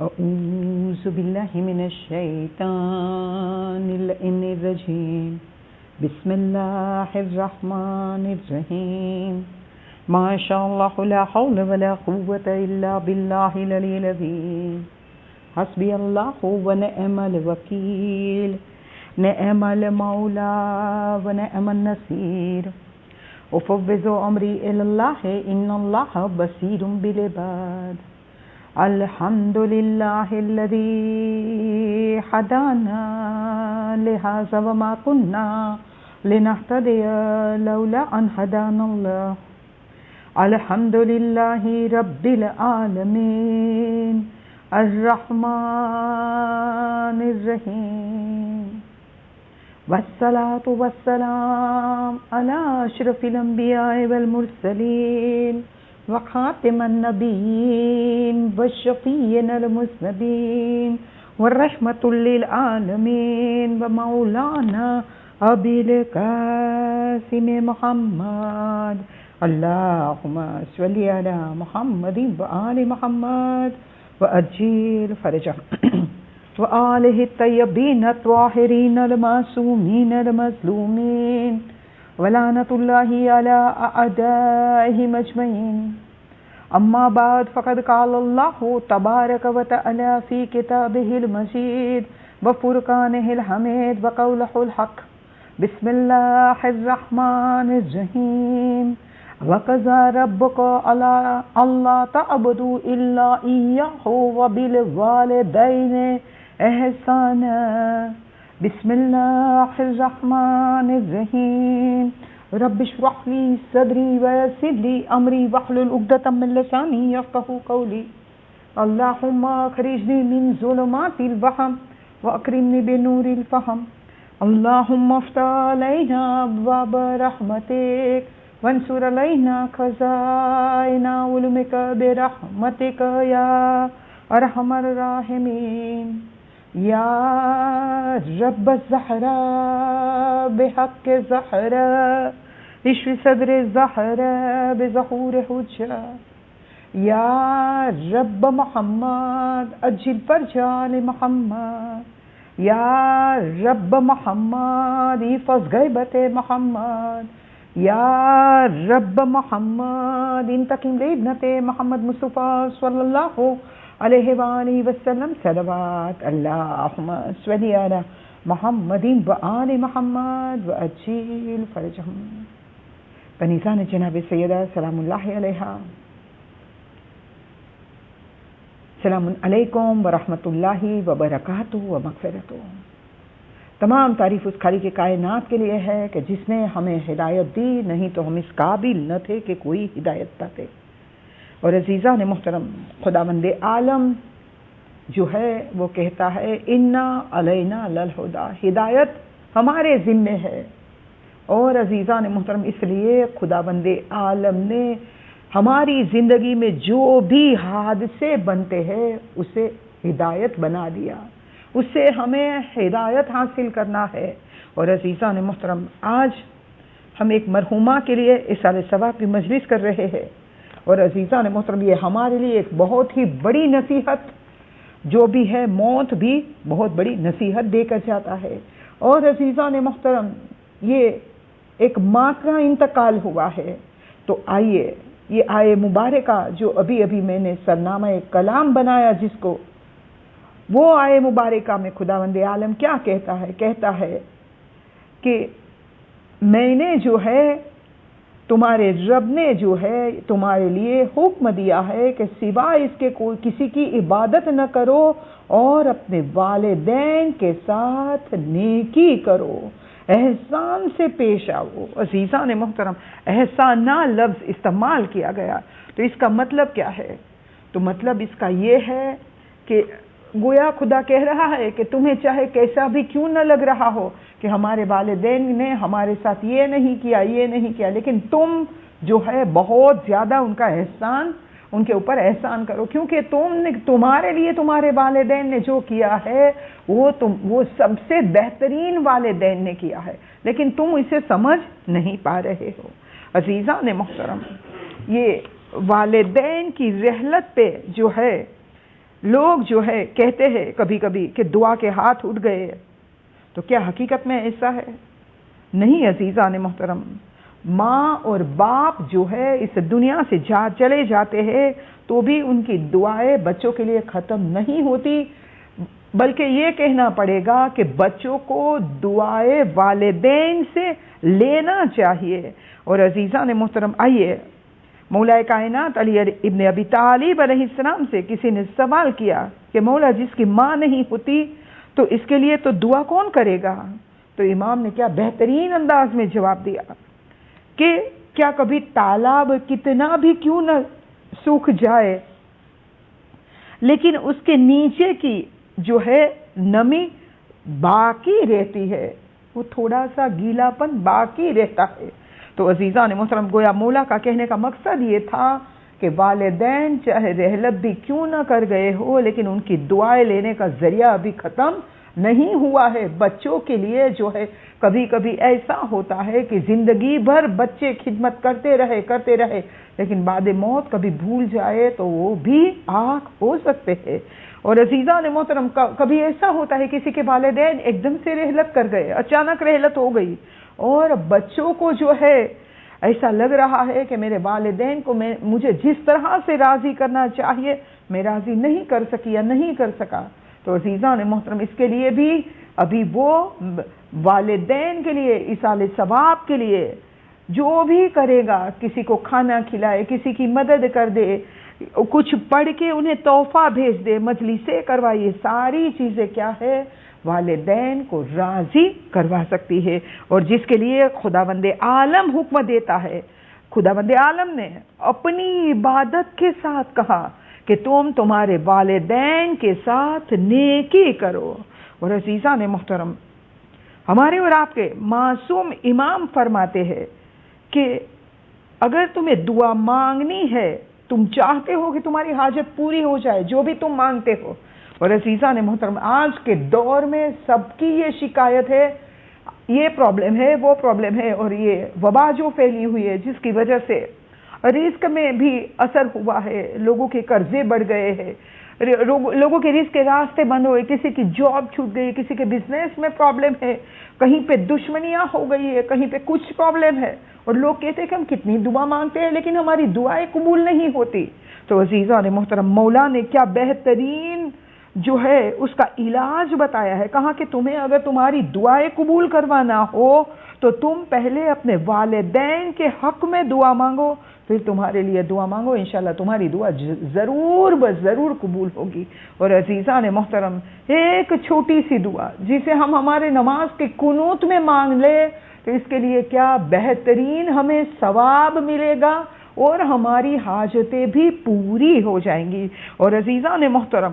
اعوذ باللہ من الشیطان اللعین الرجیم بسم اللہ الرحمن الرحیم ما شاء اللہ لا حول ولا قوة الا باللہ العلی العظیم حسبی اللہ ونعم الوکیل نعم المولا ونعم النصیر افوض امری الی اللہ ان اللہ بصیر بالعباد الحمد للہ الذی ہدانا لہذا وما کنا لنہتدی لولا ان ہدانا اللہ الحمد للہ رب العالمین الرحمن الرحیم والصلاة والسلام علی اشرف الانبیاء والمرسلین وخاتم النبیین والشفیعین المذنبین والرحمۃ للعالمین ومولانا ابی القاسم محمد اللہم صلی علی محمد وآل محمد وعجل فرجهم وآلہ الطیبین الطاہرین المعصومین المظلومین ولعنۃ اللہ علی اعدائہم اجمعین اما بعد فقد قال اللہ تبارک و تعالی فی کتابہ المجید وفرقانہ الحمید وقولہ الحق بسم اللہ الرحمن الرحیم وَقَضَىٰ رَبُّكَ أَلَّا تَعْبُدُوا إِلَّا إِيَّاهُ وَبِالْوَالِدَيْنِ إِحْسَانًا بسم اللہ الرحمن الرحیم رب اشرح لی صدری ویسر لی امری واحلل عقدۃ من لسانی یفقہوا قولی اللہم اخرجنی من ظلمات الوہم واکرمنی بنور الفہم اللہم افتح علینا ابواب رحمتک وانصر علینا خزائن علمک برحمتک یا ارحم الراحمین یا رب الزہرا بحق زہرا اشف صدر زہرا بظہور حجہ یا رب محمد اجل فرجال محمد یا رب محمد احفظ غیبت محمد یا رب محمد انتقم لابنت محمد مصطفیٰ صلی اللہ علیہ وآلہ وسلم صلوات اللہم صلی علی محمد وآل محمد وعجل فرجهم بنیزان جناب سیدہ سلام اللہ علیہا سلام علیکم ورحمۃ اللہ وبرکاتہ ومغفرتہ تمام تعریف اس خالق کائنات کے لیے ہے کہ جس نے ہمیں ہدایت دی، نہیں تو ہم اس قابل نہ تھے کہ کوئی ہدایت پاتے۔ اور عزیزان محترم، خداوند عالم جو ہے وہ کہتا ہے انا علینا للہدی، ہدایت ہمارے ذمے ہے۔ اور عزیزان محترم، اس لیے خداوند عالم نے ہماری زندگی میں جو بھی حادثے بنتے ہیں اسے ہدایت بنا دیا، اس سے ہمیں ہدایت حاصل کرنا ہے۔ اور عزیزان محترم، آج ہم ایک مرحومہ کے لیے اصالہ ثواب کی مجلس کر رہے ہیں، اور عزیزان محترم یہ ہمارے لیے ایک بہت ہی بڑی نصیحت جو بھی ہے، موت بھی بہت بڑی نصیحت دے کر جاتا ہے۔ اور عزیزان محترم، یہ ایک ماں کا انتقال ہوا ہے، تو آئیے یہ آیے مبارکہ جو ابھی ابھی میں نے سرنامہ کلام بنایا جس کو، وہ آیے مبارکہ میں خداوند عالم کیا کہتا ہے کہ میں نے جو ہے تمہارے رب نے جو ہے تمہارے لیے حکم دیا ہے کہ سوائے اس کے کوئی کسی کی عبادت نہ کرو اور اپنے والدین کے ساتھ نیکی کرو، احسان سے پیش آؤ۔ عزیزان محترم، احسانہ لفظ استعمال کیا گیا، تو اس کا مطلب کیا ہے؟ تو مطلب اس کا یہ ہے کہ گویا خدا کہہ رہا ہے کہ تمہیں چاہے کیسا بھی کیوں نہ لگ رہا ہو کہ ہمارے والدین نے ہمارے ساتھ یہ نہیں کیا، لیکن تم جو ہے بہت زیادہ ان کا احسان، ان کے اوپر احسان کرو، کیونکہ تمہارے لیے تمہارے والدین نے جو کیا ہے وہ سب سے بہترین والدین نے کیا ہے، لیکن تم اسے سمجھ نہیں پا رہے ہو۔ عزیزان محترم، یہ والدین کی رحلت پہ جو ہے لوگ جو ہے کہتے ہیں کبھی کبھی کہ دعا کے ہاتھ اٹھ گئے، تو کیا حقیقت میں ایسا ہے؟ نہیں عزیزان محترم، ماں اور باپ جو ہے اس دنیا سے چلے جاتے ہیں تو بھی ان کی دعائیں بچوں کے لیے ختم نہیں ہوتی، بلکہ یہ کہنا پڑے گا کہ بچوں کو دعائیں والدین سے لینا چاہیے۔ اور عزیزان محترم، آئیے مولا کائنات علی ابن ابی طالب علیہ السلام سے کسی نے سوال کیا کہ مولا جس کی ماں نہیں ہوتی تو اس کے لیے تو دعا کون کرے گا؟ تو امام نے کیا بہترین انداز میں جواب دیا کہ کیا کبھی تالاب کتنا بھی کیوں نہ سوکھ جائے لیکن اس کے نیچے کی جو ہے نمی باقی رہتی ہے، وہ تھوڑا سا گیلا پن باقی رہتا ہے۔ تو عزیزان محترم، گویا مولا کا کہنے کا مقصد یہ تھا کہ والدین چاہے رحلت بھی کیوں نہ کر گئے ہو لیکن ان کی دعائیں لینے کا ذریعہ ابھی ختم نہیں ہوا ہے۔ بچوں کے لیے جو ہے کبھی کبھی ایسا ہوتا ہے کہ زندگی بھر بچے خدمت کرتے رہے لیکن بعد موت کبھی بھول جائے تو وہ بھی آنکھ ہو سکتے ہیں۔ اور عزیزان محترم، کبھی ایسا ہوتا ہے کسی کے والدین ایک دم سے رحلت کر گئے، اچانک رحلت ہو گئی اور بچوں کو جو ہے ایسا لگ رہا ہے کہ میرے والدین کو مجھے جس طرح سے راضی کرنا چاہیے میں راضی نہیں کر سکی یا نہیں کر سکا، تو عزیزان محترم اس کے لیے بھی ابھی وہ والدین کے لیے ایصال ثواب کے لیے جو بھی کرے گا، کسی کو کھانا کھلائے، کسی کی مدد کر دے، کچھ پڑھ کے انہیں تحفہ بھیج دے، مجلسیں کروائے، یہ ساری چیزیں کیا ہے والدین کو راضی کروا سکتی ہے۔ اور جس کے لیے خداوند عالم حکم دیتا ہے، خداوند عالم نے اپنی عبادت کے ساتھ کہا کہ تم تمہارے والدین کے ساتھ نیکی کرو۔ اور عزیزان محترم، ہمارے اور آپ کے معصوم امام فرماتے ہیں کہ اگر تمہیں دعا مانگنی ہے، تم چاہتے ہو کہ تمہاری حاجت پوری ہو جائے جو بھی تم مانگتے ہو، اور عزیزان محترم آج کے دور میں سب کی یہ شکایت ہے، یہ پرابلم ہے، وہ پرابلم ہے، اور یہ وبا جو پھیلی ہوئی ہے جس کی وجہ سے رزق میں بھی اثر ہوا ہے، لوگوں کے قرضے بڑھ گئے ہیں، لوگوں کے رزق کے راستے بند ہوئے، کسی کی جاب چھوٹ گئی، کسی کے بزنس میں پرابلم ہے، کہیں پہ دشمنیاں ہو گئی ہے، کہیں پہ کچھ پرابلم ہے، اور لوگ کہتے ہیں کہ ہم کتنی دعا مانگتے ہیں لیکن ہماری دعائیں قبول نہیں ہوتی۔ تو عزیزان محترم، مولا نے کیا بہترین جو ہے اس کا علاج بتایا ہے، کہا کہ تمہیں اگر تمہاری دعائیں قبول کروانا ہو تو تم پہلے اپنے والدین کے حق میں دعا مانگو، پھر تمہارے لیے دعا مانگو، انشاءاللہ تمہاری دعا ضرور ضرور قبول ہوگی۔ اور عزیزان محترم، ایک چھوٹی سی دعا جسے ہم ہمارے نماز کے قنوت میں مانگ لے تو اس کے لیے کیا بہترین ہمیں ثواب ملے گا اور ہماری حاجتیں بھی پوری ہو جائیں گی۔ اور عزیزان محترم،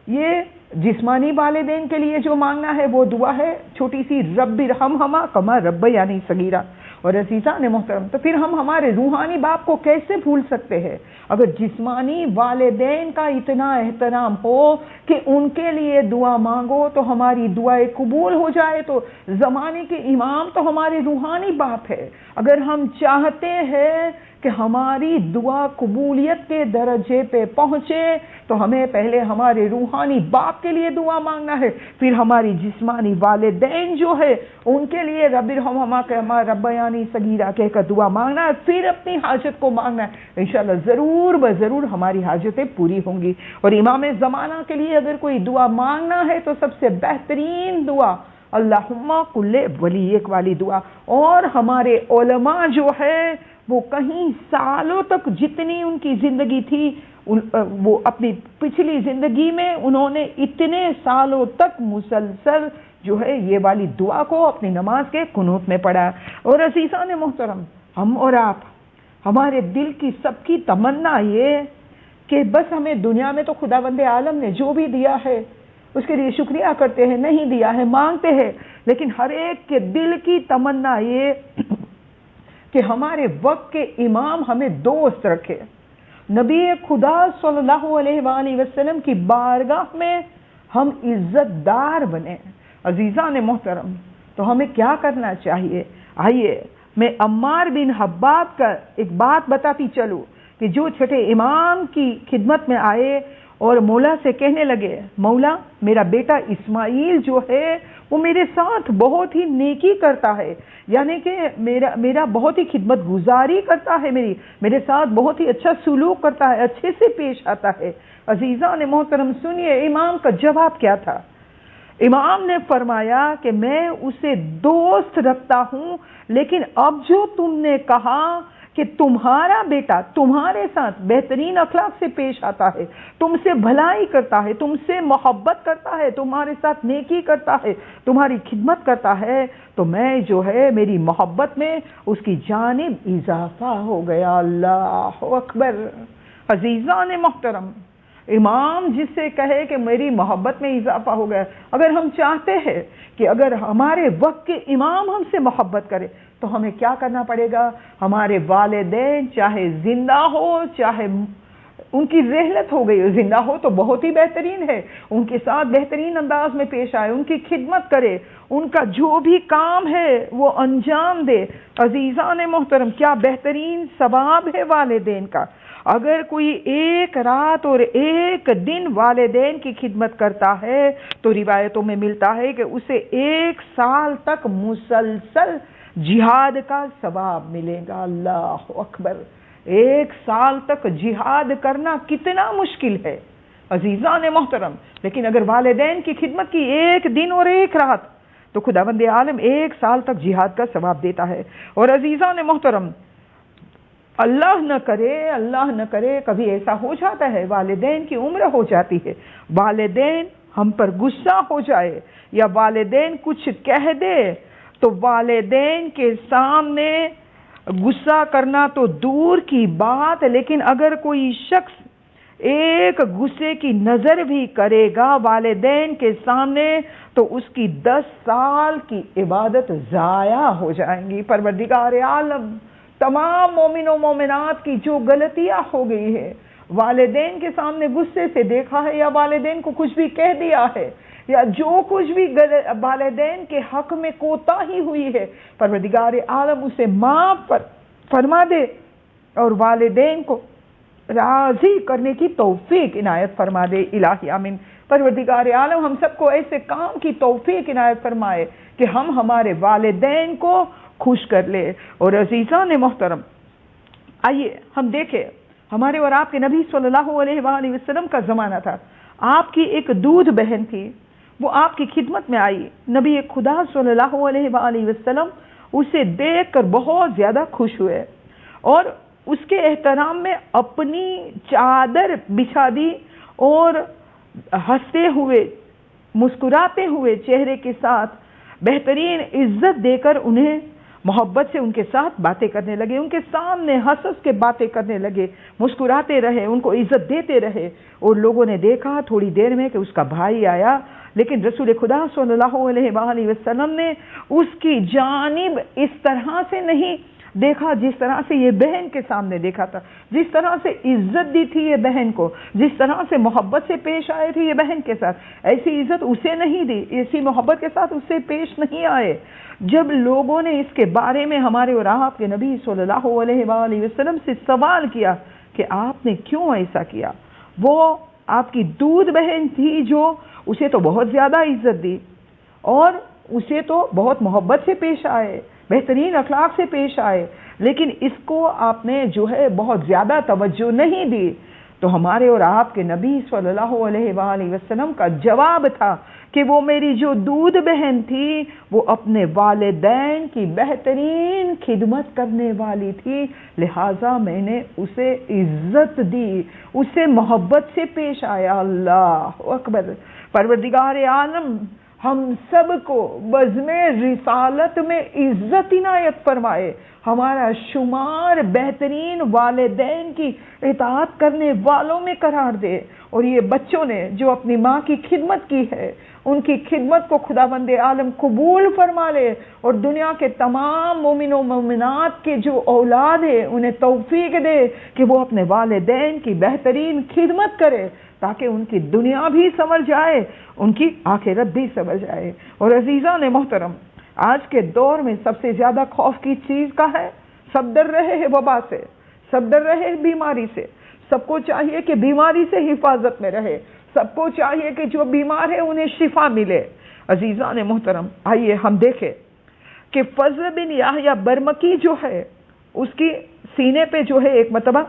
یہ جسمانی والدین کے لیے جو مانگنا ہے وہ دعا ہے چھوٹی سی، رب ارحمہما کما ربیانی صغیرا۔ اور عزیزان محترم، تو پھر ہم ہمارے روحانی باپ کو کیسے بھول سکتے ہیں؟ اگر جسمانی والدین کا اتنا احترام ہو کہ ان کے لیے دعا مانگو تو ہماری دعائیں قبول ہو جائے، تو زمانے کے امام تو ہمارے روحانی باپ ہے۔ اگر ہم چاہتے ہیں کہ ہماری دعا قبولیت کے درجے پہ پہنچے تو ہمیں پہلے ہمارے روحانی باپ کے لیے دعا مانگنا ہے، پھر ہماری جسمانی والدین جو ہے ان کے لیے رب ارحمہما کما ربیانی صغیرا کہہ کر دعا مانگنا ہے، پھر اپنی حاجت کو مانگنا ہے، انشاءاللہ ضرور ہماری حاجتیں پوری ہوں گی۔ اور امام زمانہ کے لیے اگر کوئی دعا مانگنا ہے تو سب سے بہترین دعا اللہم کل ولیک والی دعا۔ اور ہمارے علماء جو ہے وہ کہیں سالوں تک جتنی ان کی زندگی تھی، وہ اپنی پچھلی زندگی میں انہوں نے اتنے سالوں تک مسلسل جو ہے یہ والی دعا کو اپنی نماز کے قنوت میں پڑھا۔ اور عزیزان محترم، ہم اور آپ، ہمارے دل کی سب کی تمنا یہ کہ بس ہمیں دنیا میں تو خداوند عالم نے جو بھی دیا ہے اس کے لیے شکریہ کرتے ہیں، نہیں دیا ہے مانگتے ہیں، لیکن ہر ایک کے دل کی تمنا یہ کہ ہمارے وقت کے امام ہمیں دوست رکھے، نبی خدا صلی اللہ علیہ وآلہ وسلم کی بارگاہ میں ہم عزت دار بنے۔ عزیزان محترم، تو ہمیں کیا کرنا چاہیے؟ آئیے میں عمار بن حباب کا ایک بات بتاتی چلوں کہ جو چھٹے امام کی خدمت میں آئے اور مولا سے کہنے لگے مولا میرا بیٹا اسماعیل جو ہے وہ میرے ساتھ بہت ہی نیکی کرتا ہے، یعنی کہ میرا بہت ہی خدمت گزاری کرتا ہے، میرے ساتھ بہت ہی اچھا سلوک کرتا ہے، اچھے سے پیش آتا ہے۔ عزیزان محترم سنیے امام کا جواب کیا تھا۔ امام نے فرمایا کہ میں اسے دوست رکھتا ہوں، لیکن اب جو تم نے کہا کہ تمہارا بیٹا تمہارے ساتھ بہترین اخلاق سے پیش آتا ہے، تم سے بھلائی کرتا ہے، تم سے محبت کرتا ہے، تمہارے ساتھ نیکی کرتا ہے، تمہاری خدمت کرتا ہے، تو میں جو ہے میری محبت میں اس کی جانب اضافہ ہو گیا۔ اللہ اکبر۔ عزیزان محترم، امام جس سے کہے کہ میری محبت میں اضافہ ہو گیا، اگر ہم چاہتے ہیں کہ اگر ہمارے وقت کے امام ہم سے محبت کرے تو ہمیں کیا کرنا پڑے گا؟ ہمارے والدین چاہے زندہ ہو چاہے ان کی رحلت ہو گئی، زندہ ہو تو بہت ہی بہترین ہے، ان کے ساتھ بہترین انداز میں پیش آئے، ان کی خدمت کرے، ان کا جو بھی کام ہے وہ انجام دے۔ عزیزان محترم، کیا بہترین ثواب ہے والدین کا۔ اگر کوئی ایک رات اور ایک دن والدین کی خدمت کرتا ہے تو روایتوں میں ملتا ہے کہ اسے 1 سال تک مسلسل جہاد کا ثواب ملے گا۔ اللہ اکبر۔ 1 سال تک جہاد کرنا کتنا مشکل ہے عزیزان محترم، لیکن اگر والدین کی خدمت کی 1 دن اور 1 رات تو خداوند عالم 1 سال تک جہاد کا ثواب دیتا ہے۔ اور عزیزان محترم، اللہ نہ کرے کبھی ایسا ہو جاتا ہے، والدین کی عمر ہو جاتی ہے، والدین ہم پر غصہ ہو جائے یا والدین کچھ کہہ دے تو والدین کے سامنے غصہ کرنا تو دور کی بات، لیکن اگر کوئی شخص ایک غصے کی نظر بھی کرے گا والدین کے سامنے تو اس کی 10 سال کی عبادت ضائع ہو جائیں گی۔ پروردگار عالم تمام مومن و مومنات کی جو غلطیاں ہو گئی ہے، والدین کے سامنے غصے سے دیکھا ہے یا والدین کو کچھ بھی کہہ دیا ہے یا جو کچھ بھی والدین کے حق میں کوتاہی ہوئی ہے، پروردگار عالم اسے معاف فرما دے اور والدین کو راضی کرنے کی توفیق عنایت فرما دے۔ الہی آمین۔ پروردگار عالم ہم سب کو ایسے کام کی توفیق عنایت فرمائے کہ ہم ہمارے والدین کو خوش کر لے۔ اور عزیزان محترم، آئیے ہم دیکھیں ہمارے اور آپ کے نبی صلی اللہ علیہ وآلہ وسلم کا زمانہ تھا۔ آپ کی ایک دودھ بہن تھی، وہ آپ کی خدمت میں آئی۔ نبی خدا صلی اللہ علیہ وآلہ وسلم اسے دیکھ کر بہت زیادہ خوش ہوئے اور اس کے احترام میں اپنی چادر بچھا دی اور ہنستے ہوئے مسکراتے ہوئے چہرے کے ساتھ بہترین عزت دے کر انہیں محبت سے ان کے ساتھ باتیں کرنے لگے، ان کے سامنے ہنس کے باتیں کرنے لگے، مسکراتے رہے، ان کو عزت دیتے رہے۔ اور لوگوں نے دیکھا تھوڑی دیر میں کہ اس کا بھائی آیا، لیکن رسول خدا صلی اللہ علیہ وآلہ وسلم نے اس کی جانب اس طرح سے نہیں دیکھا جس طرح سے یہ بہن کے سامنے دیکھا تھا، جس طرح سے عزت دی تھی یہ بہن کو، جس طرح سے محبت سے پیش آئے تھے یہ بہن کے ساتھ، ایسی عزت اسے نہیں دی، ایسی محبت کے ساتھ اس سے پیش نہیں آئے۔ جب لوگوں نے اس کے بارے میں ہمارے اور آپ کے نبی صلی اللہ علیہ وآلہ وسلم سے سوال کیا کہ آپ نے کیوں ایسا کیا، وہ آپ کی دودھ بہن تھی جو اسے تو بہت زیادہ عزت دی اور اسے تو بہت محبت سے پیش آئے، بہترین اخلاق سے پیش آئے، لیکن اس کو آپ نے جو ہے بہت زیادہ توجہ نہیں دی۔ تو ہمارے اور آپ کے نبی صلی اللہ علیہ وآلہ وسلم کا جواب تھا کہ وہ میری جو دودھ بہن تھی وہ اپنے والدین کی بہترین خدمت کرنے والی تھی، لہٰذا میں نے اسے عزت دی، اسے محبت سے پیش آیا۔ اللہ اکبر۔ پروردگار عالم ہم سب کو بزم رسالت میں عزت عنایت فرمائے، ہمارا شمار بہترین والدین کی اطاعت کرنے والوں میں قرار دے، اور یہ بچوں نے جو اپنی ماں کی خدمت کی ہے ان کی خدمت کو خداوند عالم قبول فرما لے، اور دنیا کے تمام مومن و مومنات کے جو اولاد ہے انہیں توفیق دے کہ وہ اپنے والدین کی بہترین خدمت کرے تاکہ ان کی دنیا بھی سنور جائے، ان کی آخرت بھی سنور جائے۔ اور عزیزان محترم، آج کے دور میں سب سے زیادہ خوف کی چیز کا ہے؟ سب ڈر رہے ہیں وبا سے، سب ڈر رہے ہیں بیماری سے، سب کو چاہیے کہ بیماری سے حفاظت میں رہے، سب کو چاہیے کہ جو بیمار ہے انہیں شفا ملے۔ عزیزان محترم، آئیے ہم دیکھیں کہ فضل بن یحییٰ برمکی جو ہے اس کی سینے پہ جو ہے ایک مرتبہ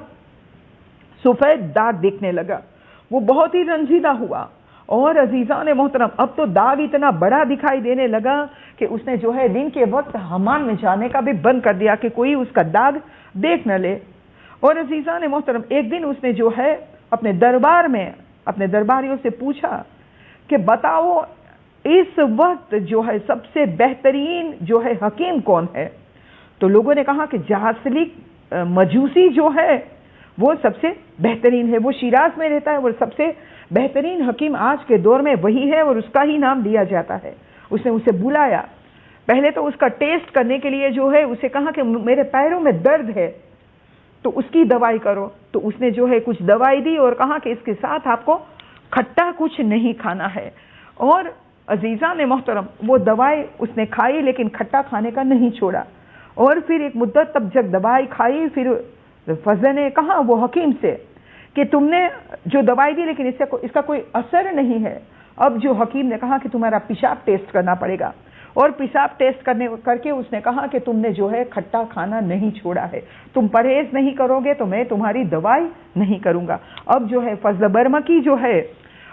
سفید داغ دکھنے لگا، وہ بہت ہی رنجیدہ ہوا، اور عزیزان محترم اب تو داغ اتنا بڑا دکھائی دینے لگا کہ اس نے جو ہے دن کے وقت حمام میں جانے کا بھی بند کر دیا کہ کوئی اس کا داغ دیکھ نہ لے۔ اور عزیزان محترم ایک دن اس نے جو ہے اپنے دربار میں اپنے درباریوں سے پوچھا کہ بتاؤ اس وقت جو ہے سب سے بہترین جو ہے حکیم کون ہے؟ تو لوگوں نے کہا کہ جاسلیک مجوسی جو ہے وہ سب سے بہترین ہے، وہ شیراز میں رہتا ہے، وہ سب سے بہترین حکیم آج کے دور میں وہی ہے اور اس کا ہی نام لیا جاتا ہے۔ اس نے اسے بلایا، پہلے تو اس کا ٹیسٹ کرنے کے لیے جو ہے اسے کہا کہ میرے پیروں میں درد ہے تو اس کی دوائی کرو، تو اس نے جو ہے کچھ دوائی دی اور کہا کہ اس کے ساتھ آپ کو کھٹا کچھ نہیں کھانا ہے۔ اور عزیزان محترم وہ دوائی اس نے کھائی لیکن کھٹا کھانے کا نہیں چھوڑا، اور پھر ایک مدت تب جب دوائی کھائی پھر فضل نے کہا وہ حکیم سے کہ تم نے جو دوائی دی لیکن اس کا کوئی اثر نہیں ہے۔ اب جو حکیم نے کہا کہ تمہارا پیشاب ٹیسٹ کرنا پڑے گا، اور پیشاب ٹیسٹ کر کے اس نے کہا کہ تم نے جو ہے کھٹا کھانا نہیں چھوڑا ہے، تم پرہیز نہیں کرو گے تو میں تمہاری دوائی نہیں کروں گا۔ اب جو ہے فضل برمکی جو ہے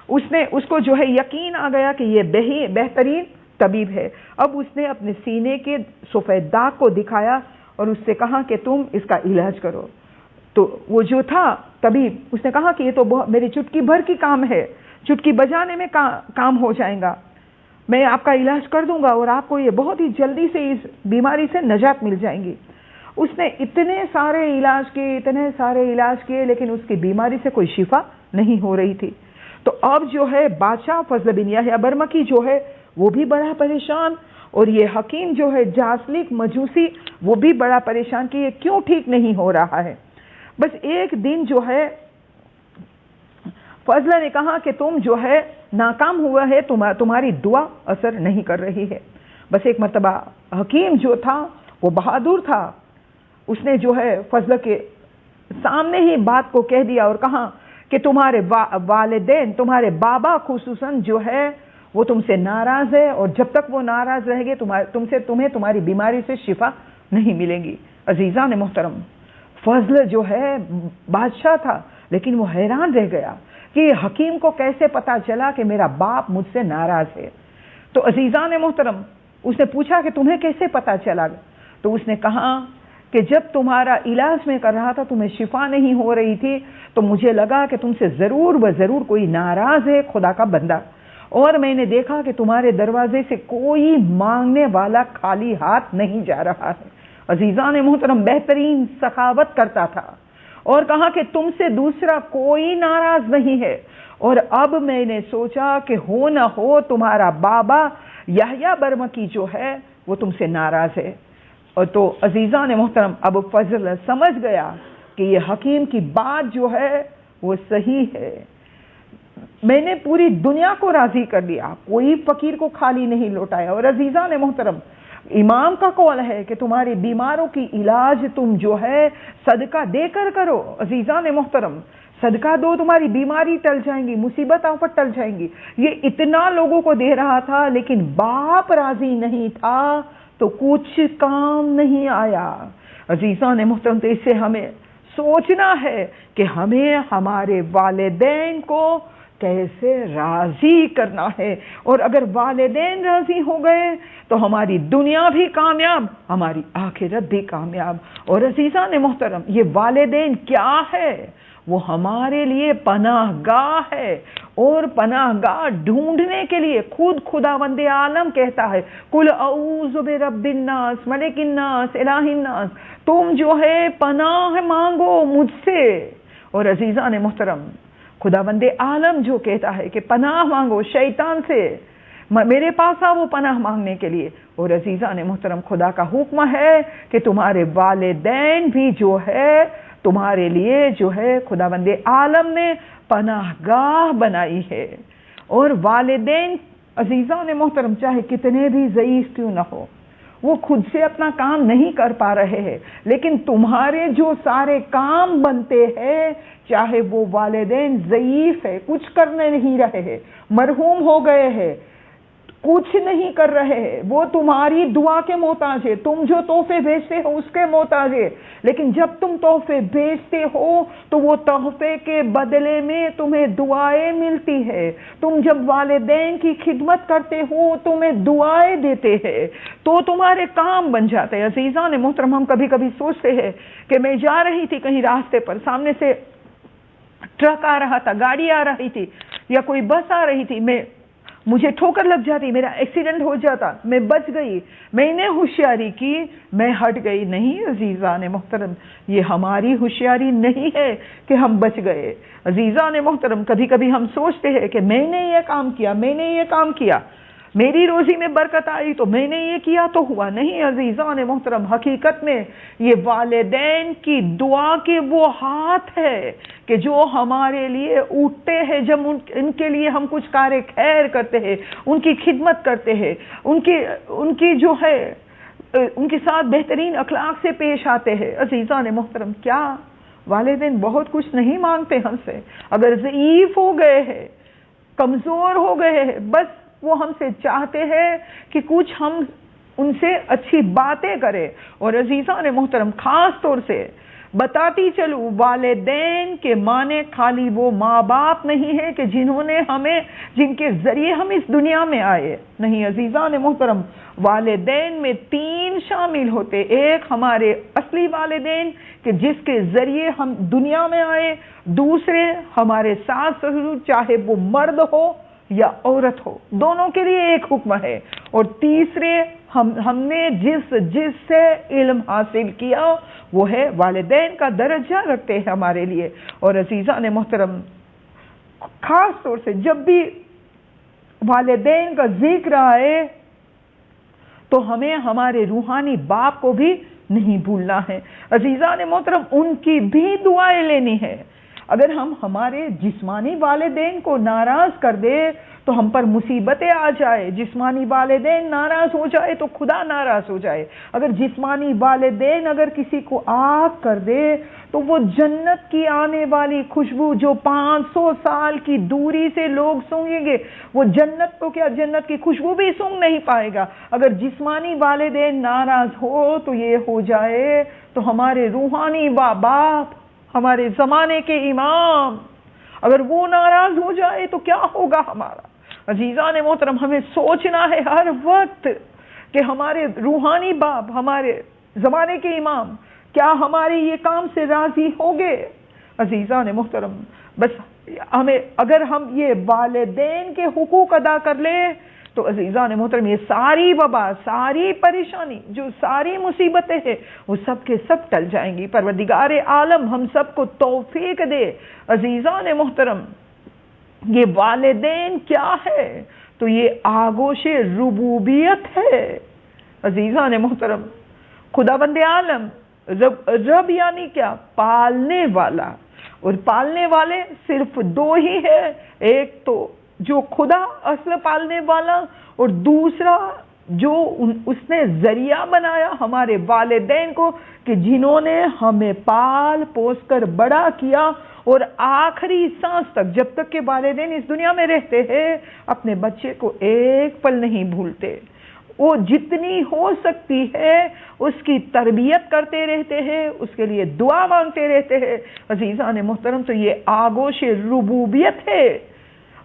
اس کو جو ہے یقین آ گیا کہ یہ بہترین طبیب ہے۔ اب اس نے اپنے سینے کے سفید داغ کو دکھایا اور اس سے کہا کہ تم اس کا علاج کرو۔ تو وہ جو تھا طبیب اس نے کہا کہ یہ تو میری چٹکی بھر کی کام ہے، چٹکی بجانے میں کام ہو جائے گا، میں آپ کا علاج کر دوں گا اور آپ کو یہ بہت ہی جلدی سے اس بیماری سے نجات مل جائیں گی۔ اس نے اتنے سارے علاج کیے لیکن اس کی بیماری سے کوئی شفا نہیں ہو رہی تھی۔ تو اب جو ہے بادشاہ فضل بن یحییٰ برمکی جو ہے وہ بھی بڑا پریشان، اور یہ حکیم جو ہے جاسلیک مجوسی وہ بھی بڑا پریشان کہ یہ کیوں ٹھیک نہیں ہو رہا ہے۔ بس ایک دن جو ہے فضل نے کہا کہ تم جو ہے ناکام ہوا ہے، تمہاری دعا اثر نہیں کر رہی ہے۔ بس ایک مرتبہ حکیم جو تھا وہ بہادر تھا، اس نے جو ہے فضل کے سامنے ہی بات کو کہہ دیا اور کہا کہ تمہارے والدین، تمہارے بابا خصوصاً جو ہے وہ تم سے ناراض ہے، اور جب تک وہ ناراض رہیں گے تمہیں تمہاری بیماری سے شفا نہیں ملے گی۔ عزیزان محترم فضل جو ہے بادشاہ تھا لیکن وہ حیران رہ گیا کہ یہ حکیم کو کیسے پتا چلا کہ میرا باپ مجھ سے ناراض ہے۔ تو عزیزان محترم اس نے پوچھا کہ تمہیں کیسے پتا چلا؟ تو اس نے کہا کہ جب تمہارا علاج میں کر رہا تھا تمہیں شفا نہیں ہو رہی تھی تو مجھے لگا کہ تم سے ضرور کوئی ناراض ہے، خدا کا بندہ، اور میں نے دیکھا کہ تمہارے دروازے سے کوئی مانگنے والا خالی ہاتھ نہیں جا رہا ہے۔ عزیزان محترم بہترین سخاوت کرتا تھا اور کہا کہ تم سے دوسرا کوئی ناراض نہیں ہے، اور اب میں نے سوچا کہ ہو نہ ہو تمہارا بابا یحییٰ برمکی جو ہے وہ تم سے ناراض ہے۔ اور تو عزیزان محترم اب فضل سمجھ گیا کہ یہ حکیم کی بات جو ہے وہ صحیح ہے، میں نے پوری دنیا کو راضی کر دیا، کوئی فقیر کو خالی نہیں لوٹایا۔ اور عزیزان محترم امام کا قول ہے کہ تمہاری بیماروں کی علاج تم جو ہے صدقہ دے کر کرو۔ عزیزان محترم صدقہ دو، تمہاری بیماری ٹل جائیں گی، مصیبت آفت ٹل جائیں گی۔ یہ اتنا لوگوں کو دے رہا تھا لیکن باپ راضی نہیں تھا تو کچھ کام نہیں آیا۔ عزیزان محترم تو اس سے ہمیں سوچنا ہے کہ ہمیں ہمارے والدین کو کیسے راضی کرنا ہے، اور اگر والدین راضی ہو گئے تو ہماری دنیا بھی کامیاب، ہماری آخرت بھی کامیاب۔ اور عزیزان محترم یہ والدین کیا ہے؟ وہ ہمارے لیے پناہ گاہ ہے، اور پناہ گاہ ڈھونڈنے کے لیے خود خداوند عالم کہتا ہے قل اعوذ برب الناس ملک الناس الہ الناس، تم جو ہے پناہ مانگو مجھ سے۔ اور عزیزان محترم خداوند عالم جو کہتا ہے کہ پناہ مانگو شیطان سے، میرے پاس آؤ پناہ مانگنے کے لیے۔ اور عزیزان محترم خدا کا حکم ہے کہ تمہارے والدین بھی جو ہے تمہارے لیے جو ہے خداوند عالم نے پناہ گاہ بنائی ہے۔ اور والدین عزیزان محترم چاہے کتنے بھی ضعیف کیوں نہ ہو، وہ خود سے اپنا کام نہیں کر پا رہے ہیں، لیکن تمہارے جو سارے کام بنتے ہیں، چاہے وہ والدین ضعیف ہے، کچھ کرنے نہیں رہے ہیں، مرحوم ہو گئے ہیں، کچھ نہیں کر رہے ہیں، وہ تمہاری دعا کے محتاج ہے، تم جو تحفے بھیجتے ہو اس کے محتاج ہے، لیکن جب تم تحفے بھیجتے ہو تو وہ تحفے کے بدلے میں تمہیں دعائیں ملتی ہے، تم جب والدین کی خدمت کرتے ہو تمہیں دعائیں دیتے ہیں تو تمہارے کام بن جاتے ہیں۔ عزیزان محترم، ہم کبھی کبھی سوچتے ہیں کہ میں جا رہی تھی کہیں راستے پر، سامنے سے ٹرک آ رہا تھا، گاڑی آ رہی تھی یا کوئی بس آ رہی تھی، مجھے ٹھوکر لگ جاتی، میرا ایکسیڈنٹ ہو جاتا، میں بچ گئی، میں نے ہوشیاری کی، میں ہٹ گئی۔ نہیں عزیزان محترم، یہ ہماری ہوشیاری نہیں ہے کہ ہم بچ گئے۔ عزیزان محترم، کبھی کبھی ہم سوچتے ہیں کہ میں نے یہ کام کیا، میں نے یہ کام کیا، میری روزی میں برکت آئی تو میں نے یہ کیا تو ہوا۔ نہیں عزیزان محترم، حقیقت میں یہ والدین کی دعا کے وہ ہاتھ ہے کہ جو ہمارے لیے اٹھتے ہیں جب ان کے لیے ہم کچھ کار خیر کرتے ہیں، ان کی خدمت کرتے ہیں، ان کی جو ہے ان کے ساتھ بہترین اخلاق سے پیش آتے ہیں۔ عزیزان محترم، کیا والدین بہت کچھ نہیں مانگتے ہم سے؟ اگر ضعیف ہو گئے ہیں، کمزور ہو گئے ہیں، بس وہ ہم سے چاہتے ہیں کہ کچھ ہم ان سے اچھی باتیں کریں۔ اور عزیزان محترم، خاص طور سے بتاتی چلوں، والدین کے معنی خالی وہ ماں باپ نہیں ہے کہ جن کے ذریعے ہم اس دنیا میں آئے۔ نہیں عزیزان محترم، والدین میں 3 شامل ہوتے۔ ایک ہمارے اصلی والدین کہ جس کے ذریعے ہم دنیا میں آئے، دوسرے ہمارے ساس سسر، چاہے وہ مرد ہو یا عورت ہو، دونوں کے لیے ایک حکم ہے، اور تیسرے ہم نے جس سے علم حاصل کیا وہ ہے والدین کا درجہ رکھتے ہیں ہمارے لیے۔ اور عزیزان محترم، خاص طور سے جب بھی والدین کا ذکر آئے تو ہمیں ہمارے روحانی باپ کو بھی نہیں بھولنا ہے۔ عزیزان محترم، ان کی بھی دعائیں لینی ہے۔ اگر ہم ہمارے جسمانی والدین کو ناراض کر دے تو ہم پر مصیبتیں آ جائے۔ جسمانی والدین ناراض ہو جائے تو خدا ناراض ہو جائے۔ اگر جسمانی والدین اگر کسی کو آگ کر دے تو وہ جنت کی آنے والی خوشبو جو 500 سال کی دوری سے لوگ سونگیں گے، وہ جنت تو کیا، جنت کی خوشبو بھی سونگ نہیں پائے گا۔ اگر جسمانی والدین ناراض ہو تو یہ ہو جائے تو ہمارے روحانی باپ، ہمارے زمانے کے امام، اگر وہ ناراض ہو جائے تو کیا ہوگا ہمارا؟ عزیزان محترم، ہمیں سوچنا ہے ہر وقت کہ ہمارے روحانی باپ، ہمارے زمانے کے امام کیا ہمارے یہ کام سے راضی ہوگے؟ عزیزان محترم، بس اگر ہم یہ والدین کے حقوق ادا کر لیں تو عزیزان محترم یہ ساری وبا، ساری پریشانی، جو ساری مصیبتیں ہیں وہ سب کے سب ٹل جائیں گی۔ پروردگار عالم ہم سب کو توفیق دے۔ عزیزان محترم، یہ والدین کیا ہے؟ تو یہ آغوش ربوبیت ہے۔ عزیزان محترم، خداوند عالم، رب یعنی کیا؟ پالنے والا، اور پالنے والے صرف 2 ہی ہے، ایک تو جو خدا اصل پالنے والا، اور دوسرا جو اس نے ذریعہ بنایا ہمارے والدین کو کہ جنہوں نے ہمیں پال پوس کر بڑا کیا، اور آخری سانس تک، جب تک کہ والدین اس دنیا میں رہتے ہیں، اپنے بچے کو ایک پل نہیں بھولتے۔ وہ جتنی ہو سکتی ہے اس کی تربیت کرتے رہتے ہیں، اس کے لیے دعا مانگتے رہتے ہیں۔ عزیزان محترم، تو یہ آغوش ربوبیت ہے۔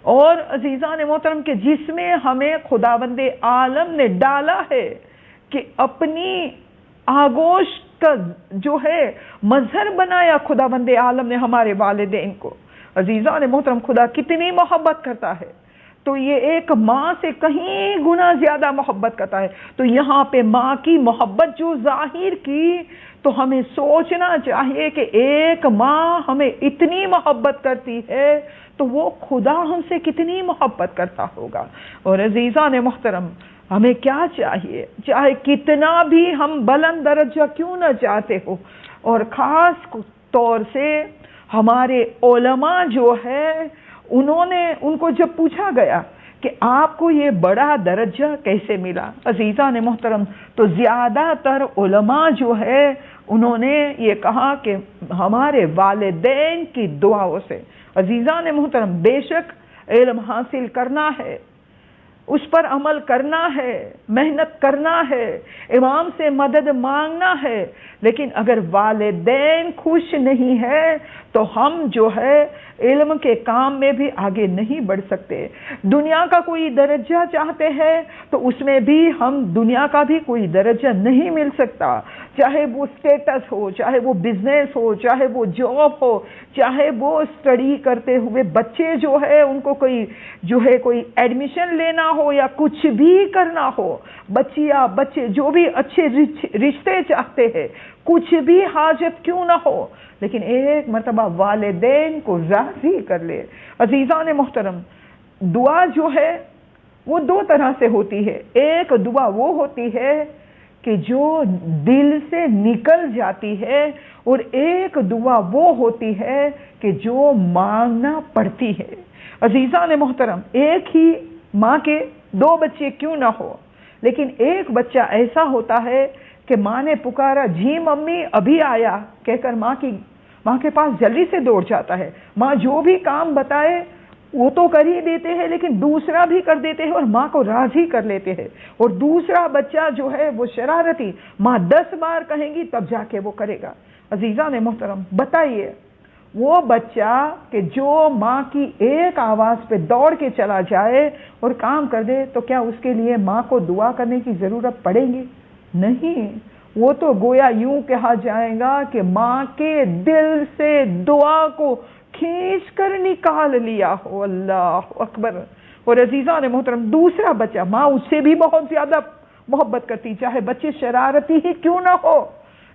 اور عزیزان محترم کہ جس میں ہمیں خداوند عالم نے ڈالا ہے کہ اپنی آغوش کا جو ہے مظہر بنایا خداوند عالم نے ہمارے والدین کو۔ عزیزان محترم، خدا کتنی محبت کرتا ہے، تو یہ ایک ماں سے کہیں گنا زیادہ محبت کرتا ہے۔ تو یہاں پہ ماں کی محبت جو ظاہر کی، تو ہمیں سوچنا چاہیے کہ ایک ماں ہمیں اتنی محبت کرتی ہے تو وہ خدا ہم سے کتنی محبت کرتا ہوگا۔ اور عزیزان محترم، ہمیں کیا چاہیے؟ چاہے کتنا بھی ہم بلند درجہ کیوں نہ چاہتے ہو، اور خاص طور سے ہمارے علماء جو ہے، ان کو جب پوچھا گیا کہ آپ کو یہ بڑا درجہ کیسے ملا؟ عزیزان محترم، تو زیادہ تر علماء جو ہے انہوں نے یہ کہا کہ ہمارے والدین کی دعاؤں سے۔ عزیزان محترم، بے شک علم حاصل کرنا ہے، اس پر عمل کرنا ہے، محنت کرنا ہے، امام سے مدد مانگنا ہے، لیکن اگر والدین خوش نہیں ہے تو ہم جو ہے علم کے کام میں بھی آگے نہیں بڑھ سکتے۔ دنیا کا کوئی درجہ چاہتے ہیں تو اس میں بھی ہم دنیا کا بھی کوئی درجہ نہیں مل سکتا، چاہے وہ سٹیٹس ہو، چاہے وہ بزنس ہو، چاہے وہ جاب ہو، چاہے وہ اسٹڈی کرتے ہوئے بچے جو ہے ان کو کوئی ایڈمیشن لینا ہو یا کچھ بھی کرنا ہو، بچیاں بچے جو بھی اچھے رشتے چاہتے ہیں، کچھ بھی حاجت کیوں نہ ہو، لیکن ایک مرتبہ والدین کو راضی کر لے۔ عزیزان محترم، دعا جو ہے وہ دو طرح سے ہوتی ہے۔ ایک دعا وہ ہوتی ہے کہ جو دل سے نکل جاتی ہے، اور ایک دعا وہ ہوتی ہے کہ جو مانگنا پڑتی ہے۔ عزیزان محترم، ایک ہی ماں کے دو بچے کیوں نہ ہو، لیکن ایک بچہ ایسا ہوتا ہے کہ ماں نے پکارا، جی ممی ابھی آیا کہہ کر ماں کے پاس جلدی سے دوڑ جاتا ہے۔ ماں جو بھی کام بتائے وہ تو کر ہی دیتے ہیں، لیکن دوسرا بھی کر دیتے ہیں اور ماں کو راضی کر لیتے ہیں۔ اور دوسرا بچہ جو ہے وہ شرارتی، ماں 10 بار کہیں گی تب جا کے وہ کرے گا۔ عزیزان محترم، بتائیے وہ بچہ کہ جو ماں کی ایک آواز پہ دوڑ کے چلا جائے اور کام کر دے، تو کیا اس کے لیے ماں کو دعا کرنے کی ضرورت پڑے گی؟ نہیں، وہ تو گویا یوں کہا جائے گا کہ ماں کے دل سے دعا کو کھینچ کر نکال لیا ہو۔ اللہ اکبر۔ اور عزیزان محترم، دوسرا بچہ، ماں اس سے بھی بہت زیادہ محبت کرتی، چاہے بچے شرارتی ہی کیوں نہ ہو،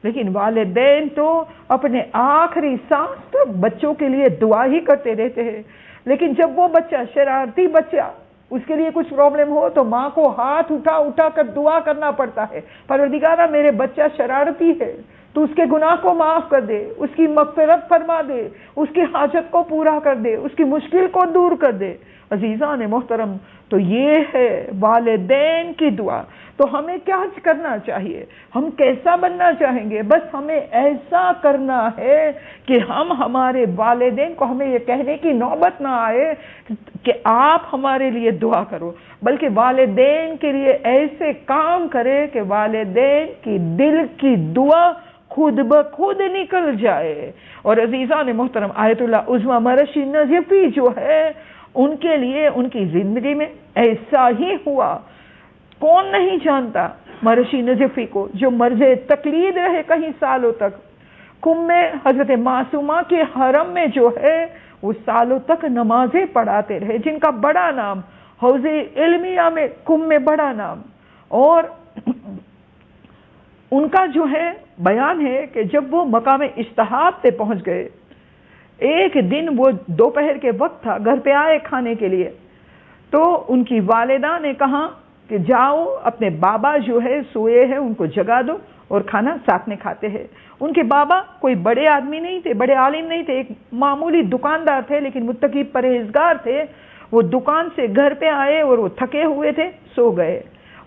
لیکن والدین تو اپنے آخری سانس تک بچوں کے لیے دعا ہی کرتے رہتے ہیں۔ لیکن جب وہ بچہ شرارتی بچہ، اس کے لیے کچھ پرابلم ہو تو ماں کو ہاتھ اٹھا کر دعا کرنا پڑتا ہے، پروردگارا میرے بچہ شرارتی ہے، تو اس کے گناہ کو معاف کر دے، اس کی مغفرت فرما دے، اس کی حاجت کو پورا کر دے، اس کی مشکل کو دور کر دے۔ عزیزان محترم، تو یہ ہے والدین کی دعا۔ تو ہمیں کیا کرنا چاہیے؟ ہم کیسا بننا چاہیں گے؟ بس ہمیں ایسا کرنا ہے کہ ہم ہمارے والدین کو، ہمیں یہ کہنے کی نوبت نہ آئے کہ آپ ہمارے لیے دعا کرو، بلکہ والدین کے لیے ایسے کام کرے کہ والدین کی دل کی دعا خود بخود نکل جائے۔ اور عزیزان محترم، آیت اللہ عظمی مرشی نجفی جو ہے، ان کے لیے ان کی زندگی میں ایسا ہی ہوا۔ کون نہیں جانتا مرشی نجفی کو، جو مرض تقلید رہے کئی سالوں تک، کم میں حضرت معصومہ کے حرم میں جو ہے وہ سالوں تک نمازیں پڑھاتے رہے، جن کا بڑا نام حوض علمیہ میں کم میں بڑا نام۔ اور ان کا جو ہے بیان ہے کہ جب وہ مقام اجتہاد پہ پہنچ گئے، ایک دن وہ دوپہر کے وقت تھا، گھر پہ آئے کھانے کے لیے، تو ان کی والدہ نے کہا کہ جاؤ اپنے بابا جو ہے سوئے ہیں ان کو جگا دو اور کھانا ساتھ میں کھاتے ہیں۔ ان کے بابا کوئی بڑے آدمی نہیں تھے، بڑے عالم نہیں تھے، ایک معمولی دکاندار تھے، لیکن متقی پرہیزگار تھے۔ وہ دکان سے گھر پہ آئے اور وہ تھکے ہوئے تھے، سو گئے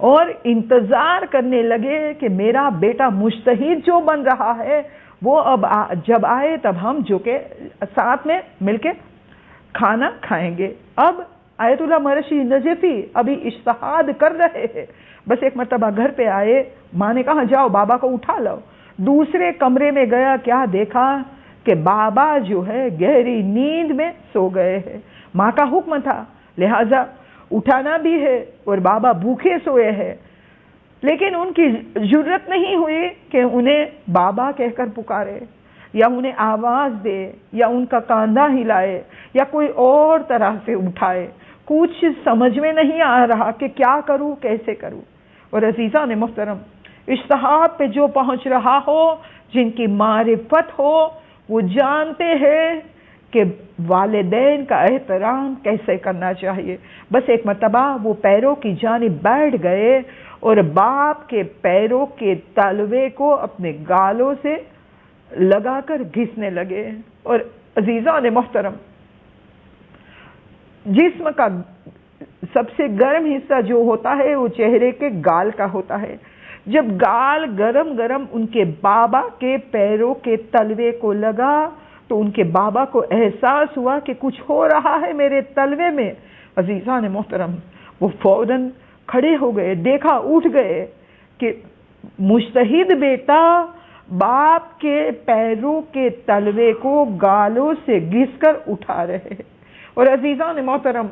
اور انتظار کرنے لگے کہ میرا بیٹا مجتہد جو بن رہا ہے وہ اب جب آئے تب ہم جو کہ ساتھ میں مل کے کھانا کھائیں گے۔ اب آیت اللہ مرشی نجفی ابھی اجتہاد کر رہے ہیں، بس ایک مرتبہ گھر پہ آئے، ماں نے کہا جاؤ بابا کو اٹھا لو۔ دوسرے کمرے میں گیا، کیا دیکھا کہ بابا جو ہے گہری نیند میں سو گئے ہیں۔ ماں کا حکم تھا، لہذا اٹھانا بھی ہے، اور بابا بھوکے سوئے ہیں، لیکن ان کی جرت نہیں ہوئی کہ انہیں بابا کہہ کر پکارے، یا انہیں آواز دے، یا ان کا کاندھا ہلائے، یا کوئی اور طرح سے اٹھائے۔ کچھ سمجھ میں نہیں آ رہا کہ کیا کروں، کیسے کروں۔ اور عزیزان محترم، اجتہاد پہ جو پہنچ رہا ہو، جن کی معرفت ہو، وہ جانتے ہیں کہ والدین کا احترام کیسے کرنا چاہیے۔ بس ایک مرتبہ وہ پیروں کی جانب بیٹھ گئے اور باپ کے پیروں کے تلوے کو اپنے گالوں سے لگا کر گھسنے لگے۔ اور عزیزان محترم، جسم کا سب سے گرم حصہ جو ہوتا ہے وہ چہرے کے گال کا ہوتا ہے. جب گال گرم گرم ان کے بابا کے پیروں کے تلوے کو لگا تو ان کے بابا کو احساس ہوا کہ کچھ ہو رہا ہے میرے تلوے میں. عزیزان محترم، وہ فوراً کھڑے ہو گئے، دیکھا، اٹھ گئے کہ مجتہد بیٹا باپ کے پیروں کے تلوے کو گالوں سے گھس کر اٹھا رہے. اور عزیزان محترم،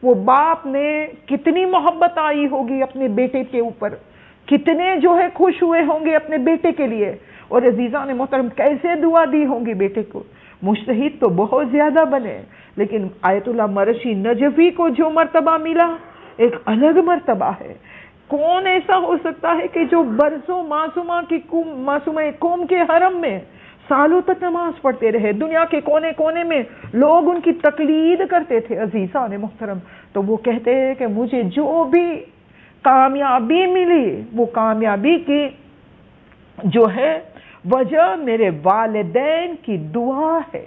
وہ باپ نے کتنی محبت آئی ہوگی اپنے بیٹے کے اوپر، کتنے جو ہے خوش ہوئے ہوں گے اپنے بیٹے کے لیے، اور عزیزان محترم کیسے دعا دی ہوں گی بیٹے کو. مجتہد تو بہت زیادہ بنے، لیکن آیت اللہ مرشی نجفی کو جو مرتبہ ملا ایک الگ مرتبہ ہے. کون ایسا ہو سکتا ہے کہ جو برسوں معصومہ قوم کے حرم میں سالوں تک نماز پڑھتے رہے، دنیا کے کونے کونے میں لوگ ان کی تقلید کرتے تھے. عزیزان محترم، تو وہ کہتے ہیں کہ مجھے جو بھی کامیابی ملی وہ کامیابی کی جو ہے وجہ میرے والدین کی دعا ہے.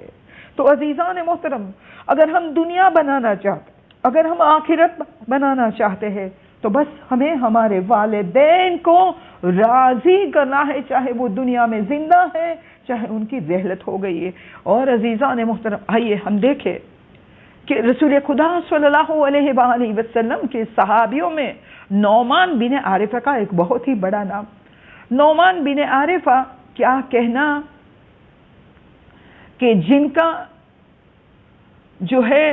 تو عزیزان محترم، اگر ہم دنیا بنانا چاہتے، اگر ہم آخرت بنانا چاہتے ہیں تو بس ہمیں ہمارے والدین کو راضی کرنا ہے، چاہے وہ دنیا میں زندہ ہے چاہے ان کی رحلت ہو گئی ہے. اور عزیزان محترم، آئیے ہم دیکھیں کہ رسول خدا صلی اللہ علیہ وآلہ وسلم کے صحابیوں میں نعمان بن عارفہ کا ایک بہت ہی بڑا نام. نعمان بن عارفہ، کیا کہنا کہ جن کا جو ہے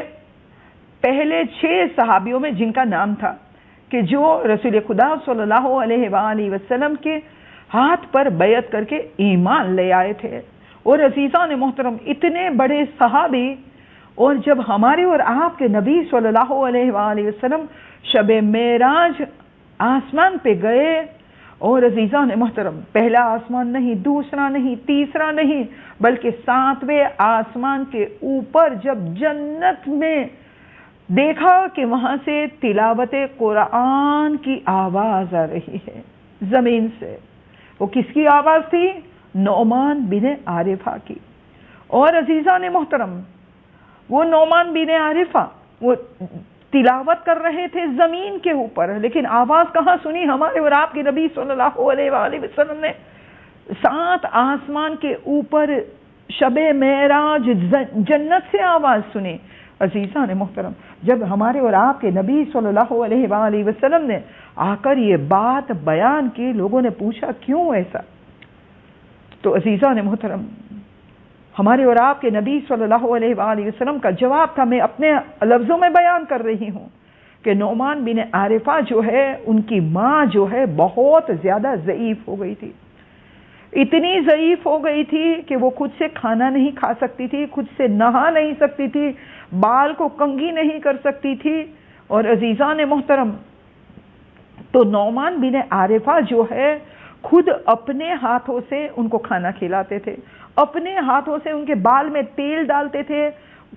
پہلے 6 صحابیوں میں جن کا نام تھا کہ جو رسول خدا صلی اللہ علیہ وآلہ وسلم کے ہاتھ پر بیعت کر کے ایمان لے آئے تھے. اور عزیزان محترم، اتنے بڑے صحابی، اور جب ہمارے اور آپ کے نبی صلی اللہ علیہ وآلہ وسلم شب معراج آسمان پہ گئے، اور عزیزان محترم پہلا آسمان نہیں، دوسرا نہیں، تیسرا نہیں، بلکہ 7ویں آسمان کے اوپر جب جنت میں دیکھا کہ وہاں سے تلاوت قرآن کی آواز آ رہی ہے زمین سے. وہ کس کی آواز تھی؟ نعمان بن عارفہ کی. اور عزیزان محترم، وہ نعمان بن عارفہ وہ تلاوت کر رہے تھے زمین کے اوپر، لیکن آواز کہاں سنی؟ ہمارے اور آپ کے نبی صلی اللہ علیہ وآلہ وسلم نے 7 آسمان کے اوپر شب معراج جنت سے آواز سنی. عزیزان محترم، جب ہمارے اور آپ کے نبی صلی اللہ علیہ وآلہ وسلم نے آ کر یہ بات بیان کی، لوگوں نے پوچھا کیوں ایسا؟ تو عزیزان محترم، ہمارے اور آپ کے نبی صلی اللہ علیہ وآلہ وسلم کا جواب تھا، میں اپنے لفظوں میں بیان کر رہی ہوں کہ نعمان بن عارفہ جو ہے، ان کی ماں جو ہے بہت زیادہ ضعیف ہو گئی تھی. اتنی ضعیف ہو گئی تھی کہ وہ خود سے کھانا نہیں کھا سکتی تھی، خود سے نہا نہیں سکتی تھی، بال کو کنگھی نہیں کر سکتی تھی. اور عزیزان محترم، تو نعمان بن عارفہ جو ہے خود اپنے ہاتھوں سے ان کو کھانا کھلاتے تھے، اپنے ہاتھوں سے ان کے بال میں تیل ڈالتے تھے،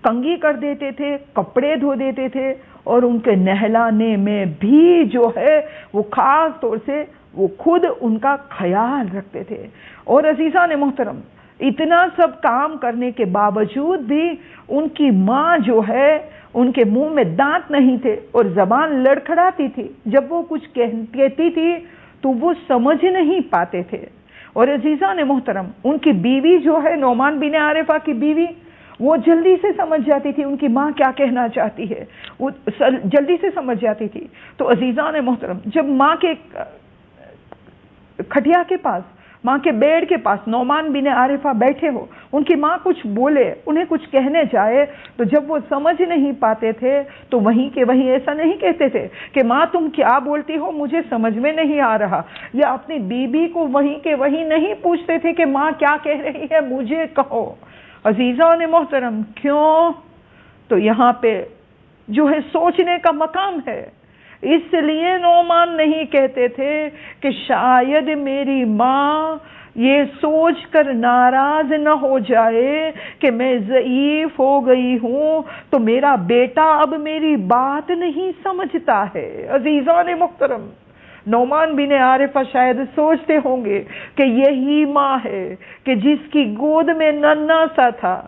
کنگھی کر دیتے تھے، کپڑے دھو دیتے تھے، اور ان کے نہلانے میں بھی جو ہے وہ خاص طور سے وہ خود ان کا خیال رکھتے تھے. اور عزیزان محترم، اتنا سب کام کرنے کے باوجود بھی ان کی ماں جو ہے ان کے منہ میں دانت نہیں تھے اور زبان لڑکھڑاتی تھی. جب وہ کچھ کہتی تھی تو وہ سمجھ نہیں پاتے تھے. اور عزیزان محترم، ان کی بیوی جو ہے نعمان بن عارفہ کی بیوی، وہ جلدی سے سمجھ جاتی تھی ان کی ماں کیا کہنا چاہتی ہے، وہ جلدی سے سمجھ جاتی تھی. تو عزیزان محترم، جب ماں کے کھٹیا کے پاس، ماں کے بیڑ کے پاس نعمان بن عارفہ بیٹھے ہو، ان کی ماں کچھ بولے، انہیں کچھ کہنے جائے، تو جب وہ سمجھ نہیں پاتے تھے تو وہیں کے وہیں ایسا نہیں کہتے تھے کہ ماں تم کیا بولتی ہو، مجھے سمجھ میں نہیں آ رہا، یا اپنی بیوی کو وہیں کے وہیں نہیں پوچھتے تھے کہ ماں کیا کہہ رہی ہے، مجھے کہو. عزیزان محترم، کیوں؟ تو یہاں پہ جو ہے سوچنے کا مقام ہے. اس لیے نعمان نہیں کہتے تھے کہ شاید میری ماں یہ سوچ کر ناراض نہ ہو جائے کہ میں ضعیف ہو گئی ہوں تو میرا بیٹا اب میری بات نہیں سمجھتا ہے. عزیزان محترم، نعمان بن عارفہ شاید سوچتے ہوں گے کہ یہی ماں ہے کہ جس کی گود میں ننھا سا تھا،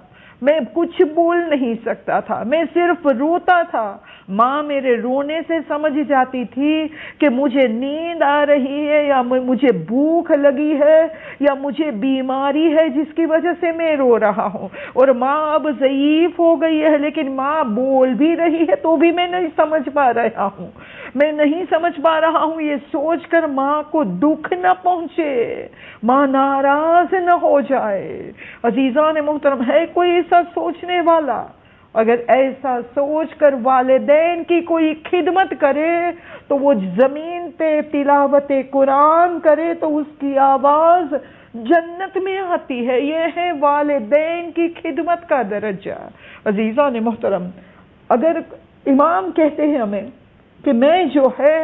میں کچھ بول نہیں سکتا تھا، میں صرف روتا تھا، ماں میرے رونے سے سمجھ جاتی تھی کہ مجھے نیند آ رہی ہے یا مجھے بھوک لگی ہے یا مجھے بیماری ہے جس کی وجہ سے میں رو رہا ہوں. اور ماں اب ضعیف ہو گئی ہے لیکن ماں بول بھی رہی ہے تو بھی میں نہیں سمجھ پا رہا ہوں. میں نہیں سمجھ پا رہا ہوں. یہ سوچ کر ماں کو دکھ نہ پہنچے، ماں ناراض نہ ہو جائے. عزیزان محترم، ہے کوئی ایسا سوچنے والا؟ اگر ایسا سوچ کر والدین کی کوئی خدمت کرے تو وہ زمین پہ تلاوت قرآن کرے تو اس کی آواز جنت میں آتی ہے. یہ ہے والدین کی خدمت کا درجہ. عزیزان محترم، اگر امام کہتے ہیں ہمیں کہ میں جو ہے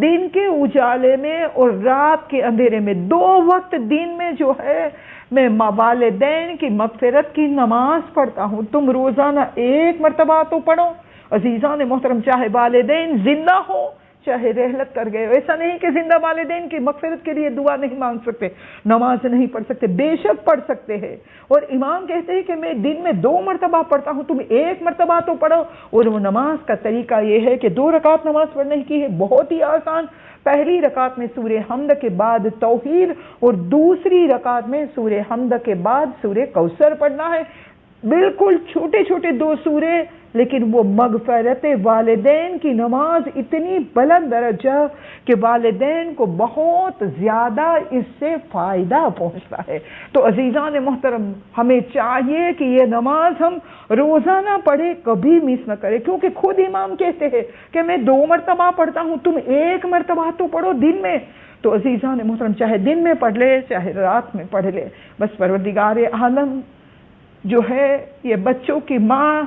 دن کے اجالے میں اور رات کے اندھیرے میں 2 وقت دن میں جو ہے میں والدین کی مغفرت کی نماز پڑھتا ہوں. تم روزانہ 1 مرتبہ تو پڑھو. عزیزان محترم، چاہے والدین زندہ ہو چاہے رحلت کر گئے. ایسا نہیں کہ زندہ والدین کی مغفرت کے لیے دعا نہیں مانگ سکتے، نماز نہیں پڑھ سکتے، بے شک پڑھ سکتے ہیں. اور امام کہتے ہیں کہ میں دن میں 2 مرتبہ پڑھتا ہوں، تم 1 مرتبہ تو پڑھو. اور وہ نماز کا طریقہ یہ ہے کہ 2 رکعت نماز پڑھنے کی ہے، بہت ہی آسان. پہلی رکعت میں سورہ حمد کے بعد توحید اور دوسری رکعت میں سورہ حمد کے بعد سورہ کوثر پڑھنا ہے. بالکل چھوٹے چھوٹے 2 سورے، لیکن وہ مغفرت والدین کی نماز اتنی بلند درجہ کہ والدین کو بہت زیادہ اس سے فائدہ پہنچتا ہے. تو عزیزان محترم، ہمیں چاہیے کہ یہ نماز ہم روزانہ پڑھے، کبھی مس نہ کرے. کیونکہ خود امام کہتے ہیں کہ میں 2 مرتبہ پڑھتا ہوں، تم 1 مرتبہ تو پڑھو دن میں. تو عزیزان محترم، چاہے دن میں پڑھ لے چاہے رات میں پڑھ لے، بس پروردگار عالم جو ہے یہ بچوں کی ماں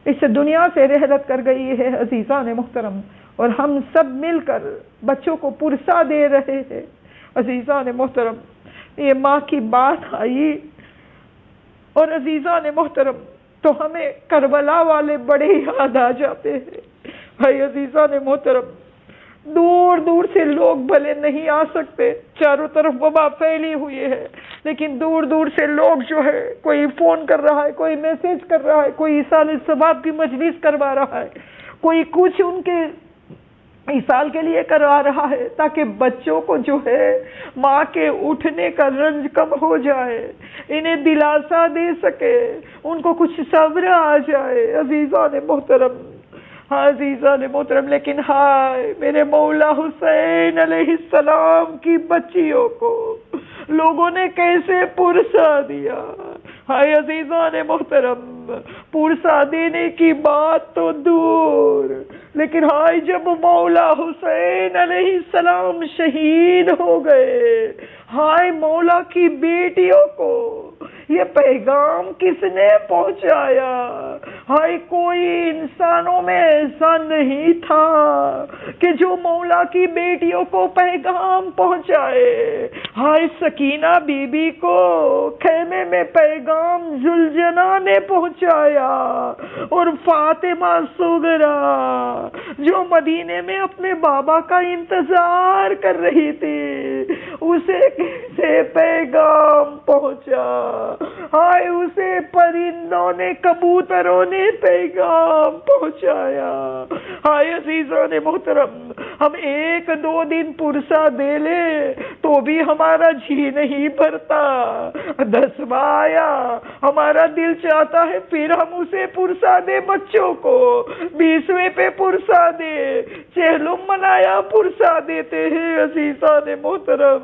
اس دنیا سے رحلت کر گئی ہے. عزیزان محترم، اور ہم سب مل کر بچوں کو پرسا دے رہے ہیں. عزیزان محترم، یہ ماں کی بات آئی اور عزیزان محترم تو ہمیں کربلا والے بڑے یاد آ جاتے ہیں. بھائی عزیزان محترم، دور دور سے لوگ بھلے نہیں آ سکتے، چاروں طرف وبا پھیلی ہوئی ہے، لیکن دور دور سے لوگ جو ہے کوئی فون کر رہا ہے، کوئی میسج کر رہا ہے، کوئی ایصال ثواب کی مجلس کروا رہا ہے، کوئی کچھ ان کے ایصال کے لیے کروا رہا ہے تاکہ بچوں کو جو ہے ماں کے اٹھنے کا رنج کم ہو جائے، انہیں دلاسا دے سکے، ان کو کچھ صبر آ جائے. عزیزان محترم، عزیزان محترم، لیکن ہائے میرے مولا حسین علیہ السلام کی بچیوں کو لوگوں نے کیسے پرسا دیا. ہائے عزیزان محترم، پرسا دینے کی بات تو دور، لیکن ہائے جب مولا حسین علیہ السلام شہید ہو گئے، ہائے مولا کی بیٹیوں کو یہ پیغام کس نے پہنچایا؟ ہائے کوئی انسانوں میں ایسا نہیں تھا کہ جو مولا کی بیٹیوں کو پیغام پہنچائے. ہائے سکینہ بی بی کو خیمے میں پیغام زلجنا نے پہنچایا، اور فاطمہ صغرا جو مدینے میں اپنے بابا کا انتظار کر رہی تھی، اسے کیسے پیغام پہنچا؟ ہائے اسے پرندوں نے، کبوتروں نے پیغام پہنچایا. ہائے عزیزان محترم، ہم 1-2 دن پرسا دے لے تو بھی ہمارا جی نہیں بھرتا. 10واں آیا ہمارا دل چاہتا ہے پھر ہم اسے پرسا دے بچوں کو، 20ویں پہ پرسا دے، چہلم منایا پرسا دیتے ہیں. عزیزان محترم،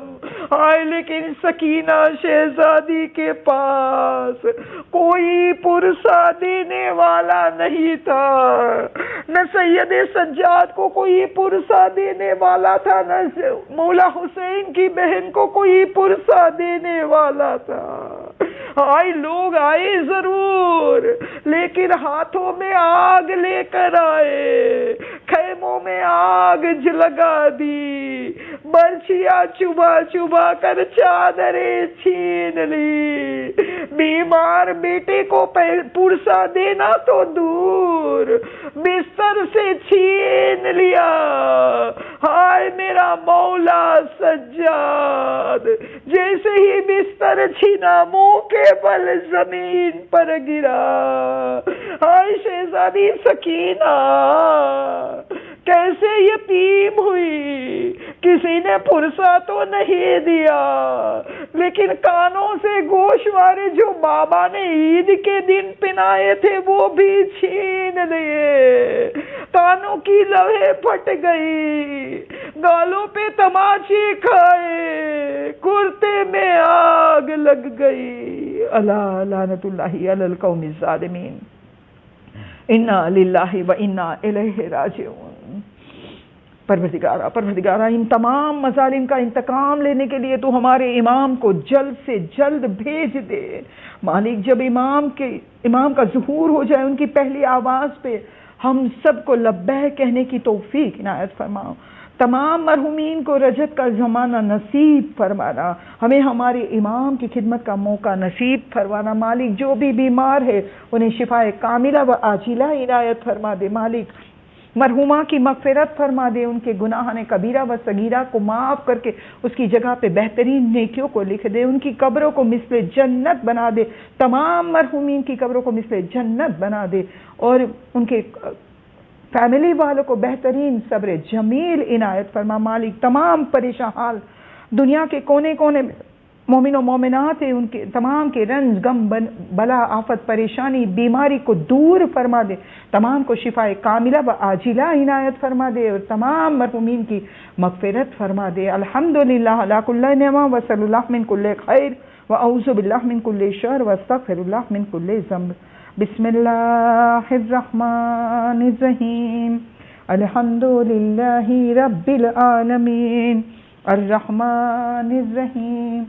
ہائے لیکن سکینہ شہزادی کے پاس کوئی پرسا دینے والا نہیں تھا. نہ سید سجاد کو کوئی پرسا دینے والا تھا، نہ مولا حسین کی بہن کو کوئی پرسا دینے والا تھا. آئے لوگ آئے ضرور، لیکن ہاتھوں میں آگ لے کر آئے، خیموں میں آگ لگا دی، برچیاں چبا چبا کر چادریں چھین لی. بیمار بیٹے کو پرسا دینا تو دور، بستر سے چھین لیا. ہائے میرا مولا سجاد، جیسے ہی بستر چھینا منہ کے بل زمین پر گرا، ہائے شہزادی سکینہ کیسے یتیم ہوئی، کسی نے پرسا تو نہیں دیا، لیکن کانوں سے گوشوارے جو بابا نے عید کے دن پہنائے تھے وہ بھی چھین لیے، کانوں کی لوہے پھٹ گئی، گالوں پہ تماچے کھائے، کرتے میں آگ لگ گئی۔ اللہ لعنت اللہ علی القوم الظالمین، انا للہ و انا الیہ راجعون۔ پروردگارہ ان تمام مظالم کا انتقام لینے کے لیے تو ہمارے امام کو جلد سے جلد بھیج دے۔ مالک جب امام کا ظہور ہو جائے، ان کی پہلی آواز پہ ہم سب کو لبیک کہنے کی توفیق عنایت فرماؤ۔ تمام مرحومین کو رجت کا زمانہ نصیب فرمانا، ہمیں ہمارے امام کی خدمت کا موقع نصیب فرمانا۔ مالک جو بھی بیمار ہے انہیں شفا کاملہ و عاجلہ عنایت فرما دے۔ مالک مرحومہ کی مغفرت فرما دے، ان کے گناہان کبیرہ و صغیرہ کو معاف کر کے اس کی جگہ پہ بہترین نیکیوں کو لکھ دے، ان کی قبروں کو مثل جنت بنا دے، تمام مرحومین کی قبروں کو مثل جنت بنا دے، اور ان کے فیملی والوں کو بہترین صبر جمیل عنایت فرما۔ مالک تمام پریشان حال دنیا کے کونے کونے میں مومن و مومنات ہیں، ان کے تمام کے رنج غم بلا آفت پریشانی بیماری کو دور فرما دے، تمام کو شفا کاملہ و عاجلہ عنایت فرما دے، اور تمام مرحومین کی مغفرت فرما دے۔ الحمدللہ علی کل نعمہ و صلی اللہ من کل خیر و اعوذ باللہ من کل شر و استغفر اللہ من کل ذنب۔ بسم اللہ الرحمن الرحیم، الحمدللہ رب العالمین، الرحمن الرحیم،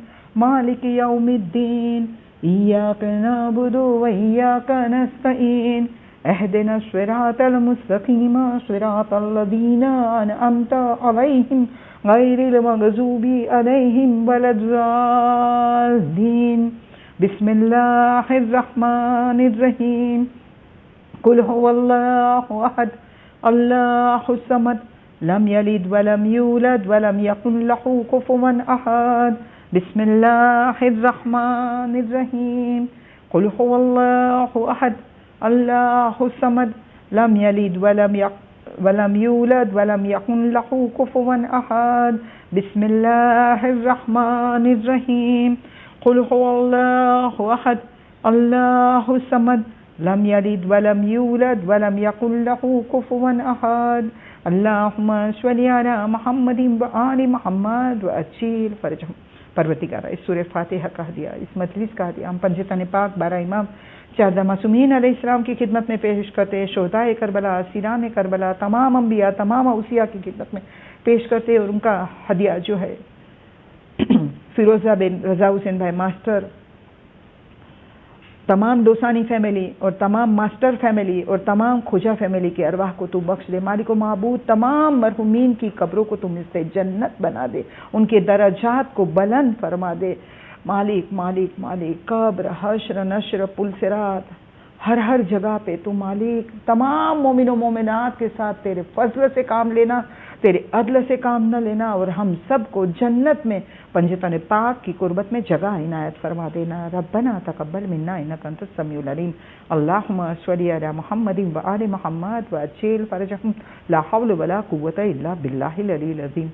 مالک یوم الدین، ایاک نعبد و ایاک نستعین، اہدنا الصراط المستقیم، صراط الذین انعمت علیہم غیر المغضوب علیہم ولا الضالین۔ بسم اللہ الرحمن الرحیم، قل هو اللہ احد اللہ الصمد لم یلد ولم یولد ولم یکن له کفوا احد۔ بسم اللہ الرحمن الرحیم، قل هو اللہ احد اللہ الصمد لم یلد ولم یولد ولم یکن له کفوا احد۔ بسم اللہ الرحمن الرحیم، قل هو اللہ احد اللہ الصمد لم یلد ولم یولد ولم یکن له کفوا احد۔ اللہم صلی علی محمد و آل محمد و عجل فرجہم۔ پروردگارہ اس سورہ فاتحہ کا ہدیہ، اس مجلس کا ہدیہ ہم پنجتن پاک 12 امام 14 معصومین علیہ السلام کی خدمت میں پیش کرتے ہیں، شہداء کربلا، اسیران کربلا، تمام انبیاء، تمام اوصیاء کی خدمت میں پیش کرتے ہیں، اور ان کا ہدیہ جو ہے فیروزہ بن رضا حسین بھائی ماسٹر، تمام دوسانی فیملی اور تمام ماسٹر فیملی اور تمام کھوجا فیملی کے ارواح کو تو بخش دے۔ مالک و معبود تمام مرحومین کی قبروں کو تم سے جنت بنا دے، ان کے درجات کو بلند فرما دے۔ مالک مالک مالک قبر، حشر، نشر، پل صراط، ہر جگہ پہ تو مالک تمام مومن و مومنات کے ساتھ تیرے فضل سے کام لینا، تیرے عدل سے کام نہ لینا، اور ہم سب کو جنت میں پنجتن پاک کی قربت میں جگہ عنایت فرما دینا۔ ربنا تقبل منا انک انت السمیع العلیم، اللہم صلی علی محمد و آل محمد و عجل فرجہم، لا حول ولا قوة الا باللہ العلی العظیم۔